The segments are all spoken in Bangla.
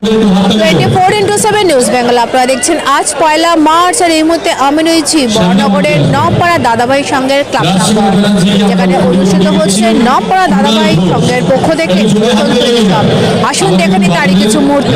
24x7 নিউজ বেঙ্গল আপনারা দেখছেন আজ পয়লা মার্চ আর এই মুহূর্তে আমি রয়েছি বড়নগরের নবপাড়া দাদাভাই সংঘের ক্লাব যেখানে অনুষ্ঠিত হচ্ছে নবপাড়া দাদাভাই সংঘের পক্ষ থেকে আসুন দেখে নিই তারই কিছু মুহূর্ত।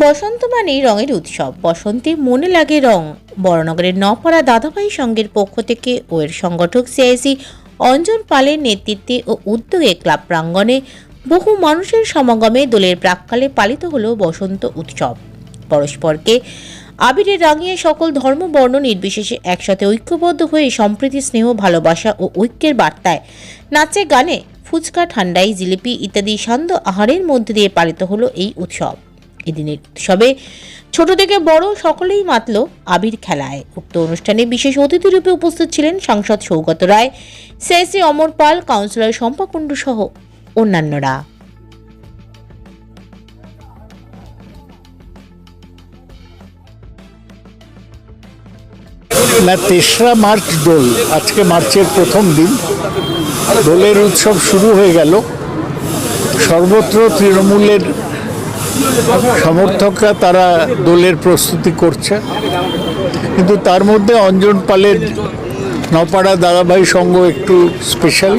বসন্ত মানেই রঙের উৎসব, বসন্তে মনে লাগে রং। বড়নগরের নবপাড়া দাদাভাই সংঘের পক্ষ থেকে ও এর সংগঠক সিআইসি অঞ্জন পালের নেতৃত্বে ও উদ্যোগে ক্লাব প্রাঙ্গণে বহু মানুষের সমাগমে দোলের প্রাক্কালে পালিত হলো বসন্ত উৎসব। পরস্পরকে আবিরে রাঙিয়ে সকল ধর্ম বর্ণ নির্বিশেষে একসাথে ঐক্যবদ্ধ হয়ে সম্প্রীতি, স্নেহ, ভালোবাসা ও ঐক্যের বার্তায় নাচে গানে, ফুচকা, ঠান্ডাই, জিলিপি ইত্যাদি সান্ধ্য আহারের মধ্যে দিয়ে পালিত হলো এই উৎসব। এদিনের উৎসবে ছোট থেকে বড় সকলেই মাতল আবির খেলায়। উক্ত অনুষ্ঠানে বিশেষ অতিথি রূপে উপস্থিত ছিলেন সাংসদ সৌগত রায়, সিআইসি অমর পাল, কাউন্সিলর শম্পা কুণ্ডু সহ অন্যান্যরা। না, 3রা মার্চ দোল, আজকে মার্চের প্রথম দিন। দোলের উৎসব শুরু হয়ে গেল। সর্বত্র তৃণমূলের সমর্থকরা তারা দোলের প্রস্তুতি করছে, কিন্তু তার মধ্যে অঞ্জন পালের নবপাড়া দাদাভাই সংঘ একটু স্পেশাল।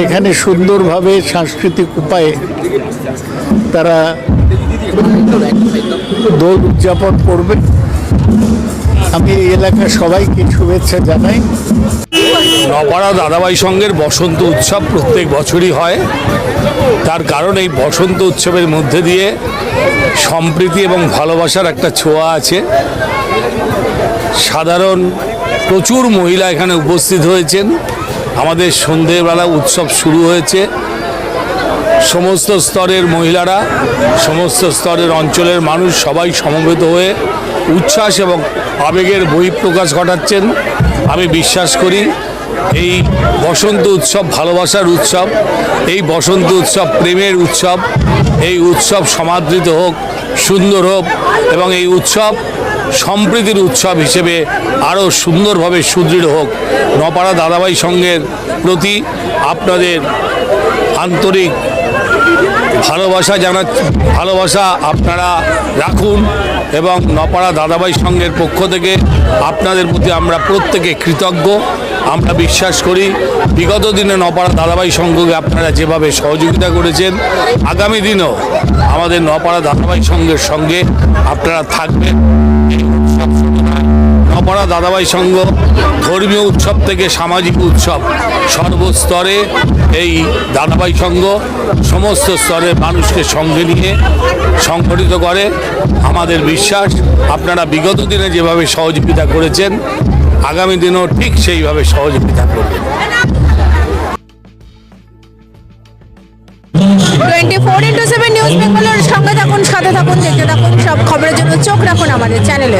এখানে সুন্দরভাবে সাংস্কৃতিক উপায়ে তারা দোল উদযাপন করবে। আমি এই এলাকার সবাইকে শুভেচ্ছা জানাই। নবপাড়া দাদাভাই সংঘের বসন্ত উৎসব প্রত্যেক বছরই হয়। তার কারণ এই বসন্ত উৎসবের মধ্যে দিয়ে সম্প্রীতি এবং ভালোবাসার একটা ছোঁয়া আছে। সাধারণ প্রচুর মহিলা এখানে উপস্থিত হয়েছেন। আমাদের সন্ধেবেলা উৎসব শুরু হয়েছে। সমস্ত স্তরের মহিলারা, সমস্ত স্তরের অঞ্চলের মানুষ সবাই সমবেত হয়ে উচ্ছ্বাস এবং আবেগের বহিঃপ্রকাশ ঘটাচ্ছেন। আমি বিশ্বাস করি এই বসন্ত উৎসব ভালোবাসার উৎসব, এই বসন্ত উৎসব প্রেমের উৎসব। এই উৎসব সমাদৃত হোক, সুন্দর হোক এবং এই উৎসব সম্প্রীতির উৎসব হিসেবে আরও সুন্দরভাবে সুদৃঢ় হোক। নবপাড়া দাদাভাই সংঘের প্রতি আপনাদের আন্তরিক ভালোবাসা আপনারা রাখুন এবং নবপাড়া দাদাভাই সংঘের পক্ষ থেকে আপনাদের প্রতি আমরা প্রত্যেকে কৃতজ্ঞ। আমরা বিশ্বাস করি বিগত দিনে নবপাড়া দাদাভাই সংঘকে আপনারা যেভাবে সহযোগিতা করেছেন, আগামী দিনেও আমাদের নবপাড়া দাদাভাই সংঘের সঙ্গে আপনারা থাকবেন। এই উৎসব নবপাড়া দাদাভাই সংঘ ধর্মীয় উৎসব থেকে সামাজিক উৎসব, সর্বস্তরে এই দাদাভাই সংঘ সমস্ত স্তরের মানুষকে সঙ্গে নিয়ে সংগঠিত করে। আমাদের বিশ্বাস আপনারা বিগত দিনে যেভাবে সহযোগিতা করেছেন, আগামী দিনেও ঠিক সেইভাবে সহযোগিতা করবেন। 24x7 নিউজ বেঙ্গলের সঙ্গে থাকুন, সাথে থাকুন, দেখতে থাকুন। সব খবরের জন্য চোখ রাখুন আমাদের চ্যানেলে।